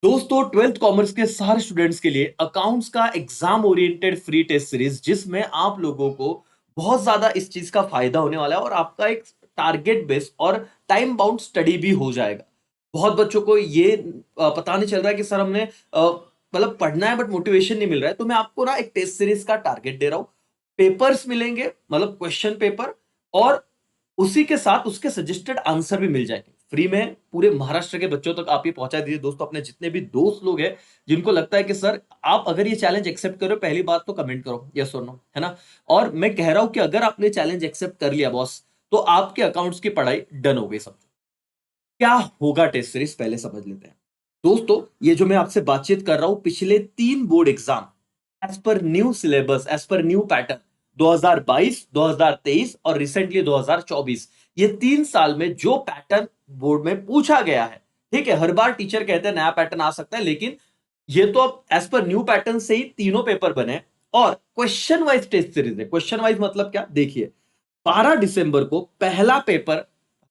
दोस्तों, twelfth commerce के सारे स्टूडेंट्स के लिए अकाउंट्स का exam oriented free test series, जिसमें आप लोगों को बहुत ज्यादा इस चीज का फायदा होने वाला है और आपका एक टारगेट बेस्ड और टाइम बाउंड स्टडी भी हो जाएगा। बहुत बच्चों को ये पता नहीं चल रहा है कि सर हमने मतलब पढ़ना है बट मोटिवेशन नहीं मिल रहा है, तो मैं आपको ना एक टेस्ट सीरीज का टारगेट दे रहा हूं। पेपर्स मिलेंगे, मतलब क्वेश्चन पेपर, और उसी के साथ उसके सजेस्टेड आंसर भी मिल जाएंगे फ्री में। पूरे महाराष्ट्र के बच्चों तक आप ये पहुंचा दीजिए दोस्तों, अपने जितने भी दोस्त लोग हैं जिनको लगता है कि सर आप अगर ये चैलेंज एक्सेप्ट करो, पहली बात तो कमेंट करो यस और नो, है ना। और मैं कह रहा हूं कि अगर आपने चैलेंज एक्सेप्ट कर लिया बॉस, तो आपके अकाउंट्स की पढ़ाई डन हो गई। समझो क्या होगा टेस्ट सीरीज, पहले समझ लेते हैं। दोस्तों, ये जो मैं आपसे बातचीत कर रहा हूं, पिछले 3 board exam as per new syllabus, as per new pattern, 2022, 2023 और रिसेंटली 2024, ये 3 साल में जो पैटर्न बोर्ड में पूछा गया है। ठीक है, हर बार टीचर कहते हैं नया पैटर्न आ सकता है, लेकिन ये तो अब एज पर न्यू पैटर्न से ही तीनों पेपर बने। और क्वेश्चन वाइज टेस्ट सीरीज है। क्वेश्चन वाइज मतलब क्या, देखिए, 12 दिसंबर को पहला पेपर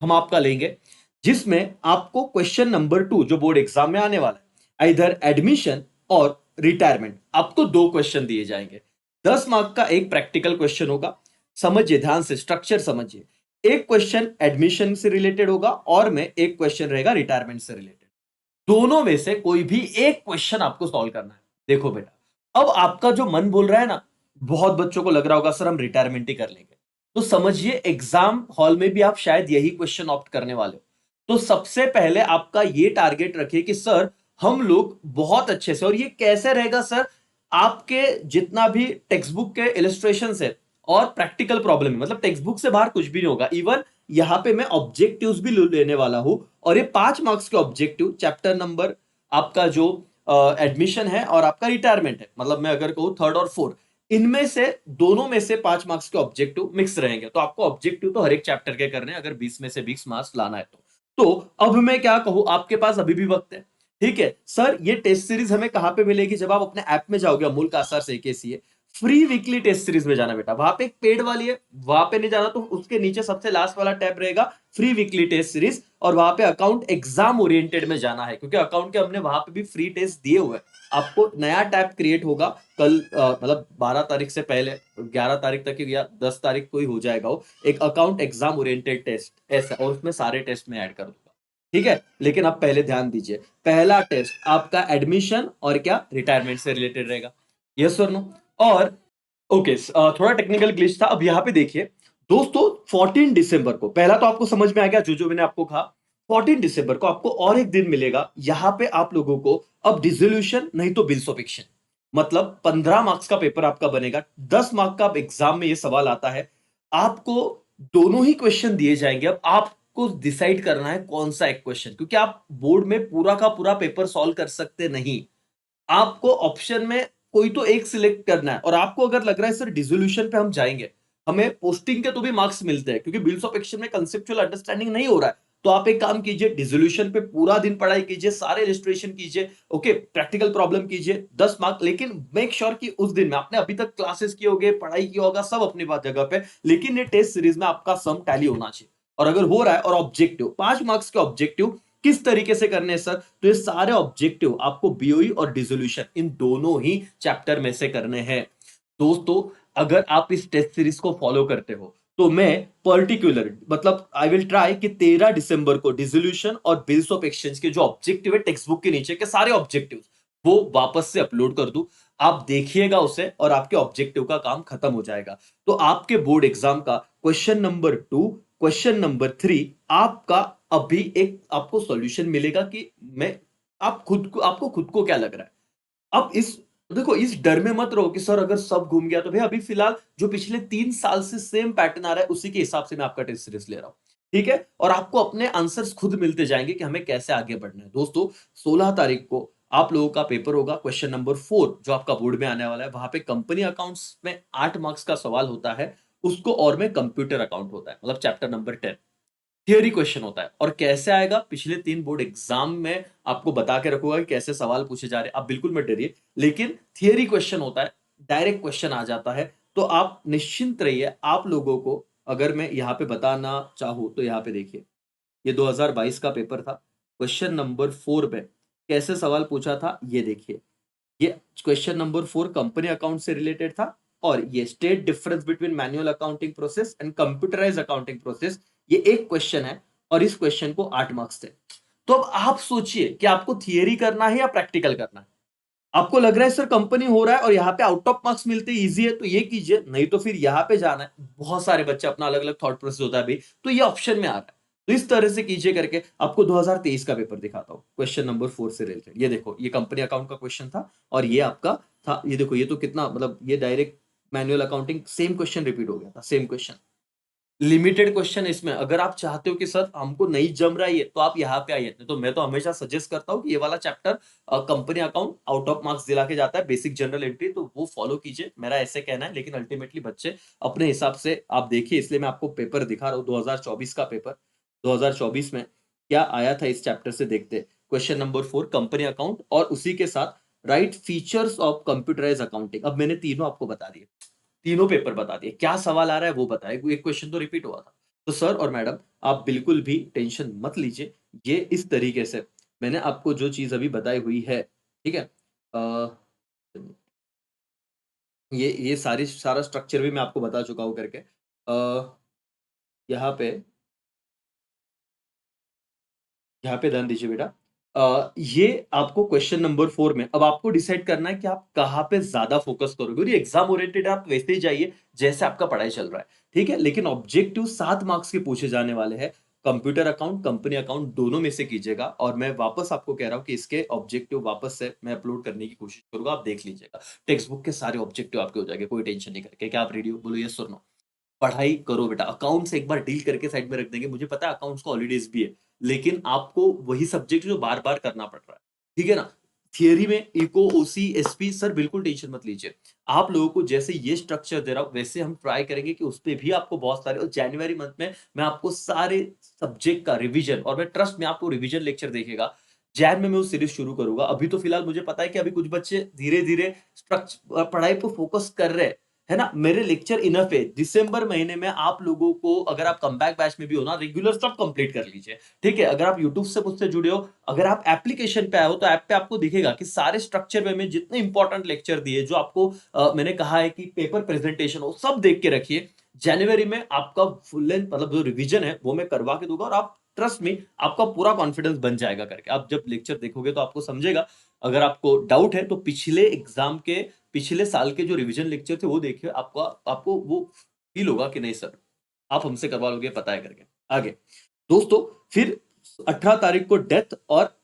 हम आपका लेंगे, जिसमें आपको क्वेश्चन नंबर 2 जो बोर्ड एग्जाम में आने वाला है, इधर एडमिशन और रिटायरमेंट, आपको 2 क्वेश्चन दिए जाएंगे। 10 मार्क का एक प्रैक्टिकल क्वेश्चन होगा। समझिए ध्यान से, स्ट्रक्चर समझिए। एक क्वेश्चन एडमिशन से रिलेटेड होगा और में एक क्वेश्चन रहेगा रिटायरमेंट से रिलेटेड। दोनों में से कोई भी एक क्वेश्चन आपको सॉल्व करना है। देखो बेटा, अब आपका जो मन बोल रहा है ना, बहुत बच्चों को लग रहा होगा सर हम रिटायरमेंट ही कर लेंगे, तो समझिए एग्जाम हॉल में भी आप शायद यही क्वेश्चन ऑप्ट करने वाले हो। तो सबसे पहले आपका ये टारगेट रखिए कि सर हम लोग बहुत अच्छे से, और ये कैसे रहेगा सर, आपके जितना भी टेक्स्ट बुक के इलस्ट्रेशन है और प्रैक्टिकल प्रॉब्लम है, मतलब टेक्स्ट बुक से बाहर कुछ भी नहीं होगा। इवन यहां पे मैं ऑब्जेक्टिव्स भी लेने वाला हूं, और ये 5 मार्क्स के ऑब्जेक्टिव, चैप्टर नंबर आपका जो एडमिशन है और आपका रिटायरमेंट है, मतलब मैं अगर कहूं थर्ड और फोर्थ, इनमें से दोनों में से 5 मार्क्स के ऑब्जेक्टिव मिक्स रहेंगे। तो आपको ऑब्जेक्टिव तो हर एक चैप्टर के करने हैं, अगर 20 में से 20 मार्क्स लाना है तो अब मैं क्या कहूं, आपके पास अभी भी वक्त है। ठीक है सर, ये टेस्ट सीरीज हमें कहां पे मिलेगी, जब आप अपने ऐप में जाओगे अमूल का आसार से केसीए, फ्री वीकली टेस्ट सीरीज में जाना बेटा, वहां पे एक पेड वाली है, वहां पे नहीं जाना तो उसके नीचे सबसे लास्ट वाला टैब रहेगा फ्री वीकली टेस्ट सीरीज, और वहां पे अकाउंट एग्जाम ओरिएंटेड में जाना है, क्योंकि अकाउंट के हमने वहां पे भी फ्री टेस्ट दिए हुए हैं। आपको नया टैब क्रिएट होगा कल, मतलब 12 तारीख से पहले, 11 तारीख तक या 10 तारीख को ही हो जाएगा वो, एक अकाउंट एग्जाम ओरिएंटेड टेस्ट ऐसा, और उसमें सारे टेस्ट में ऐड कर दूंगा। ठीक है, लेकिन आप पहले ध्यान दीजिए, पहला टेस्ट आपका एडमिशन और क्या रिटायरमेंट से रिलेटेड रहेगा, यस और नो। और ओके, थोड़ा टेक्निकल ग्लिच था। अब यहां पे देखिए दोस्तों, 14 दिसंबर को, पहला तो आपको समझ में आ गया जो जो मैंने आपको कहा। 14 दिसंबर को आपको और एक दिन मिलेगा, यहां पे आप लोगों को अब डिसोल्यूशन नहीं तो बिल्स ऑफ एक्शन, मतलब 15 मार्क्स का पेपर आपका बनेगा। 10 मार्क का एग्जाम में ये सवाल आता है, आपको दोनों ही क्वेश्चन दिए जाएंगे। अब आपको डिसाइड करना है कौन सा एक क्वेश्चन, क्योंकि आप बोर्ड में पूरा का पूरा पेपर सॉल्व कर सकते नहीं। आपको ऑप्शन में कोई तो एक सिलेक्ट करना है, और आपको अगर लग रहा है सर डिसोल्यूशन पे हम जाएंगे, हमें पोस्टिंग के तो भी मार्क्स मिलते हैं, क्योंकि बिल्स ऑफ एक्शन में कंसेप्चुअल अंडरस्टैंडिंग नहीं हो रहा है, तो आप एक काम कीजिए, डिसोल्यूशन पे पूरा दिन पढ़ाई कीजिए, सारे इलस्ट्रेशन कीजिए, ओके, प्रैक्टिकल प्रॉब्लम कीजिए, 10 मार्क। लेकिन मेक श्योर कि उस दिन में आपने अभी तक क्लासेस किए होंगे, पढ़ाई किया होगा, सब अपनी बात जगह पे, लेकिन ये टेस्ट सीरीज में आपका सम टैली होना चाहिए। और अगर हो रहा है, और ऑब्जेक्टिव 5 मार्क्स के ऑब्जेक्टिव किस तरीके से करने हैं सर, तो ये सारे ऑब्जेक्टिव आपको बीओई और डिसोल्यूशन इन दोनों ही चैप्टर में से करने हैं। दोस्तों, अगर आप इस टेस्ट सीरीज को फॉलो करते हो, तो मैं पर्टिकुलर, मतलब आई विल ट्राई कि 13 दिसंबर को डिसोल्यूशन और बिल्स ऑफ एक्सचेंज के जो ऑब्जेक्टिव है टेक्स्ट बुक के नीचे के सारे ऑब्जेक्टिव, वो वापस से अपलोड कर दूं। आप देखिएगा उसे, और आपके ऑब्जेक्टिव का काम खत्म हो जाएगा। तो आपके बोर्ड एग्जाम का क्वेश्चन नंबर 2, क्वेश्चन नंबर 3, आपका अभी एक आपको सॉल्यूशन मिलेगा कि मैं, आप खुद को, आपको खुद को क्या लग रहा है। अब इस, देखो, इस डर में मत रहो कि सर अगर सब घूम गया तो। भैया अभी फिलहाल जो पिछले 3 साल से सेम पैटर्न आ रहा है, उसी के हिसाब से मैं आपका टेस्ट सीरीज ले रहा हूं। ठीक है, और आपको अपने आंसर्स खुद मिलते जाएंगे कि हमें कैसे आगे बढ़ना है। दोस्तों, 16 तारीख को आप लोगों का पेपर होगा, क्वेश्चन नंबर 4 जो आपका बोर्ड में आने वाला है, वहां पे कंपनी अकाउंट्स में 8 मार्क्स का सवाल होता है, उसको और में कंप्यूटर अकाउंट होता है, मतलब चैप्टर नंबर 10, थियरी क्वेश्चन होता है। और कैसे आएगा, पिछले 3 बोर्ड एग्जाम में आपको बता के रखूंगा कि कैसे सवाल पूछे जा रहे हैं, आप बिल्कुल मत डरिए, लेकिन थियरी क्वेश्चन होता है, डायरेक्ट क्वेश्चन आ जाता है। तो आप निश्चिंत रहिए। आप लोगों को अगर मैं यहां पे बताना चाहूं, तो यहां पे देखिए, ये 2022 का पेपर था, क्वेश्चन नंबर 4 पे कैसे सवाल पूछा था ये देखिए। ये क्वेश्चन नंबर 4 कंपनी अकाउंट से रिलेटेड था और ये state difference between manual accounting process and computerised accounting process, ये एक क्वेश्चन है और इस क्वेश्चन को 8 मार्क्स थे। तो अब आप सोचिए कि आपको थियरी करना है या प्रैक्टिकल करना है? आपको लग रहा है सर कंपनी हो रहा है और यहाँ पे आउट ऑफ मार्क्स मिलते इजी है तो ये कीजिए, नहीं तो फिर यहाँ पे जाना है। बहुत सारे बच्चे अपना अलग-अलग थॉट प्रोसेस होता है भाई, तो ये ऑप्शन में आ रहा है। तो इस तरह से कीजिए करके आपको 2023 का पेपर दिखाता हूँ, क्वेश्चन नंबर 4 से रिलेटेड। ये देखो, ये कंपनी अकाउंट का क्वेश्चन था और ये आपका था, ये देखो ये तो कितना मतलब ये direct manual accounting same question repeat हो गया था, सेम क्वेश्चन। लिमिटेड क्वेश्चन है इसमें, अगर आप चाहते हो कि सर हमको नहीं जम रहा है ये, तो आप यहाँ पे आइए। नहीं तो मैं तो हमेशा सजेस्ट करता हूँ कि ये वाला chapter company account out of marks दिला के जाता है, बेसिक जनरल एंट्री, तो वो फॉलो कीजिए, मेरा ऐसे कहना है। लेकिन अल्टीमेटली बच्चे अपने हिसाब से आप देखिए, इसलिए मैं आपको पेपर दिखा रहा हूँ 2024 का पेपर। 2024 में क्या आया था इस चैप्टर से देखते। क्वेश्चन नंबर 4 कंपनी अकाउंट और उसी के साथ right features of computerize accounting. अब मैंने तीनों आपको बता दिए, तीनों पेपर बता दिए, क्या सवाल आ रहा है वो बताए, एक क्वेश्चन तो रिपीट हुआ था। तो सर और मैडम आप बिल्कुल भी टेंशन मत लीजिए, ये इस तरीके से मैंने आपको जो चीज अभी बताई हुई है, ठीक है। अ, ये सारी सारा स्ट्रक्चर भी मैं आपको बता चुका हूँ करके। यहाँ पे ध्यान दीजिए बेटा। ये आपको क्वेश्चन नंबर 4 में अब आपको डिसाइड करना है कि आप कहाँ पे ज़्यादा फ़ोकस करोगे और ये एग्ज़ाम ओरिएंटेड आप वैसे ही जाइए जैसे आपका पढ़ाई चल रहा है, ठीक है? लेकिन ऑब्जेक्टिव 7 मार्क्स के पूछे जाने वाले हैं। कंप्यूटर अकाउंट, कंपनी अकाउंट दोनों में से कीजिएगा और मैं वापस आपको कह रहा हूँ कि इसके ऑब्जेक्टिव वापस से मैं अपलोड करने की कोशिश करूँगा, आप देख लीजिएगा। टेक्स्ट बुक के सारे ऑब्जेक्टिव आपके हो जाएँगे, कोई टेंशन नहीं करके। क्या आप रेडी हो? बोलो येस और नो? पढ़ाई करो बेटा, अकाउंट्स एक बार डील करके साइड में रख देंगे। मुझे पता है अकाउंट्स का हॉलिडेज़ भी है, लेकिन आपको वही सब्जेक्ट जो बार-बार करना पड़ रहा है, ठीक है ना? थियरी में इको, ओसी, एसपी सर बिल्कुल टेंशन मत लीजिए। आप लोगों को जैसे ये स्ट्रक्चर दे रहा हूँ, वैसे हम ट्राई करेंगे कि उसपे भी आपको बहुत सारे और जनवरी मंथ में मैं आपको सारे सब्जेक्ट का रिवीजन और मैं ट्रस्ट में आपको रिवीजन लेक्चर देखिएगा। जैन में मैं वो सीरीज़ शुरू करूँगा। अभी तो फिलहाल मुझे पता है कि अभी कुछ बच्चे धीरे-धीरे पढ़ाई पे फोकस कर रहे हैं। है ना? मेरे लेक्चर इनफ है। दिसंबर महीने में आप लोगों को अगर आप कमबैक बैच में भी हो ना, रेगुलर सब कंप्लीट कर लीजिए। ठीक है? अगर आप यूट्यूब से मुझसे जुड़े हो, अगर आप एप्लीकेशन पे आए हो, तो ऐप पे आपको दिखेगा कि सारे स्ट्रक्चर में जितने इंपॉर्टेंट लेक्चर दिए, जो आपको मैंने कहा है कि पेपर प्रेजेंटेशन हो, सब देख के रखिए। जनवरी में आपका फुल लेंथ मतलब जो रिवीजन है, वो मैं करवा के दूँगा और आप ट्रस्ट मी आपका पूरा कॉन्फिडेंस बन जाएगा करके। आप जब लेक्चर देखोगे तो आपको समझेगा। अगर आपको डाउट है तो पिछले एग्ज़ाम के पिछले साल के जो रिवीजन लेक्चर थे वो देखिए, आपको आपको वो फ़ील होगा कि नहीं सर, आप हमसे करवा लोगे, पता है करके। आगे, दोस्तों फिर 18 तारीख को डेथ और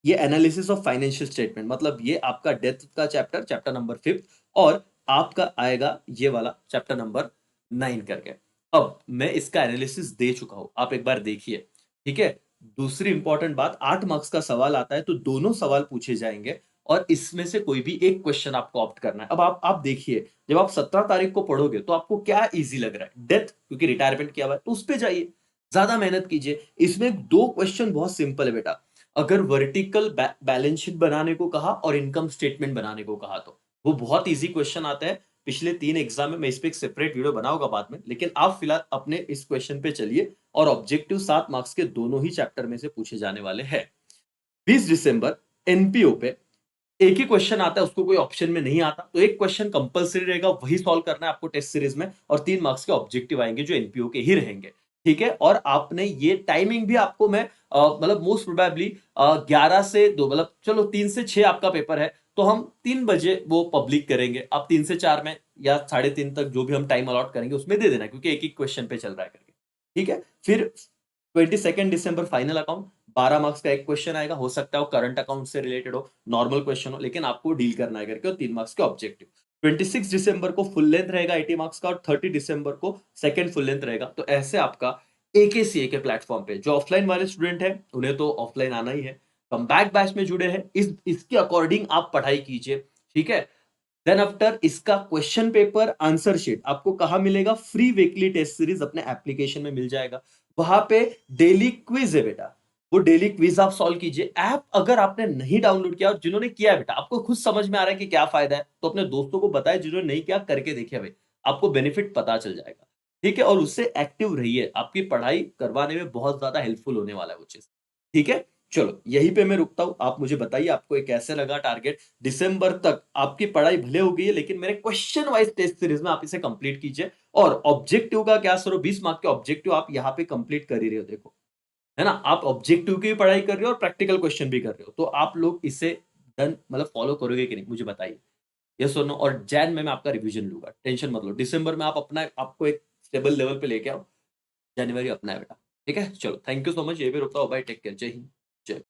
ये एनालिसिस ऑफ फाइनेंशियल स्टेटमेंट, मतलब ये आपका डेथ का चैप्टर, चैप्टर नंबर 5 और आपका आएगा ये वाला चैप्टर नंबर 9 करके। अब मैं इसका एनालिसिस दे चुका हूँ, आप एक बार देखिए, ठीक है? दूसरी इंपॉर्टेंट बात, 8 मार्क्स का सवाल आता है तो दोनों सवाल पूछे जाएँगे और इसमें से कोई भी एक क्वेश्चन आपको ऑप्ट करना है। अब आप देखिए, जब आप 17 तारीख को पढ़ोगे तो आपको क्या ईज़ी लग रहा है? डेथ, क्योंकि रिटायरमेंट किया हुआ है, तो उस पे जाइए, ज़्यादा मेहनत कीजिए। इसमें 2 क्वेश्चन बहुत सिंपल है बेटा। अगर वर्टिकल बैलेंस शीट बनाने को कहा और इनकम स्टेटमेंट बनाने को कहा तो वो बहुत इजी क्वेश्चन आता है। पिछले 3 एग्जाम में मैं इस पे एक सेपरेट वीडियो बनाऊंगा बाद में, लेकिन आप फिलहाल अपने इस क्वेश्चन पे चलिए और ऑब्जेक्टिव 7 मार्क्स के दोनों ही चैप्टर में से पूछे जाने वाले हैं। 20 दिसंबर एनपीओ पे एक ही क्वेश्चन आता है, उसको कोई ऑप्शन में नहीं आता, तो एक क्वेश्चन कंपलसरी रहेगा, वही सॉल्व करना है आपको टेस्ट सीरीज में और 3 मार्क्स के ऑब्जेक्टिव आएंगे जो एनपीओ के ही रहेंगे। ठीक है? और आपने ये टाइमिंग भी आपको मैं मतलब मोस्ट प्रोबेबली 11 से 2 मतलब चलो 3 से 6 आपका पेपर है, तो हम 3 बजे वो पब्लिक करेंगे। आप 3 से 4 में या साढ़े 3 तक जो भी हम टाइम अलॉट करेंगे उसमें दे देना, क्योंकि एक-एक क्वेश्चन पे चल रहा है करके। ठीक है? फिर 22 दिसंबर फाइनल अकाउंट, 12 मार्क्स का एक क्वेश्चन आएगा, हो सकता है वो करंट अकाउंट से रिलेटेड हो, नॉर्मल क्वेश्चन हो, लेकिन आपको डील करना है करके और 3 मार्क्स के ऑब्जेक्टिव। 26 दिसंबर को फुल लेंथ रहेगा 80 मार्क्स का और 30 दिसंबर को सेकंड फुल लेंथ रहेगा। तो ऐसे आपका एकेसीए के प्लेटफॉर्म पे जो ऑफलाइन वाले स्टूडेंट हैं, उन्हें तो ऑफलाइन आना ही है। कमबैक बैच में जुड़े हैं, इस इसके अकॉर्डिंग आप पढ़ाई कीजिए, ठीक है? देन आफ्टर इसका क्वेश्चन पेपर आंसर शीट आपको कहाँ मिलेगा? फ्री वीकली टेस्ट सीरीज अपने एप्लीकेशन में मिल जाएगा। वहां पे डेली क्विज है बेटा, वो डेली क्विज आप सॉल्व कीजिए। ऐप अगर आपने नहीं डाउनलोड किया और जिन्होंने किया है बेटा, आपको खुद समझ में आ रहा है कि क्या फायदा है, तो अपने दोस्तों को बताएं, जिन्होंने नहीं किया करके देखिए भाई, आपको बेनिफिट पता चल जाएगा। ठीक है? और उससे एक्टिव रहिए, आपकी पढ़ाई करवाने में बहुत ज्यादा हेल्पफुल होने वाला है वो चीज। ठीक है? चलो, यहीं पे मैं रुकता हूँ। आप मुझे बताइए आपको ये कैसे लगा टारगेट? दिसंबर तक आपकी पढ़ाई भले हो गई है, लेकिन मेरे क्वेश्चन वाइज़ टेस्ट सीरीज़ में आप इसे कंप्लीट कीजिए और ऑब्जेक्टिव का क्या सर 20 मार्क के ऑब्जेक्टिव आप यहाँ पे कंप्लीट कर ही रहे हो देखो, है ना? आप ऑब्जेक्टिव की भी पढ़ाई कर रहे हो और प्रैक्टिकल क्वेश्चन भी कर रहे हो। तो आप लोग इसे डन मतलब फॉलो करोगे कि नहीं? मुझे बताइए। येस और नो और जैन में मैं आपका रिवीजन लूँगा, टेंशन मत लो। दिसंबर में आप अपना आपको एक स्टेबल लेवल पे लेके आओ, जनवरी अपना है बेटा। ठीक है? चलो थैंक यू सो मच। यहीं पे रुकता हूँ। Bye, take care. जय हिंद, जय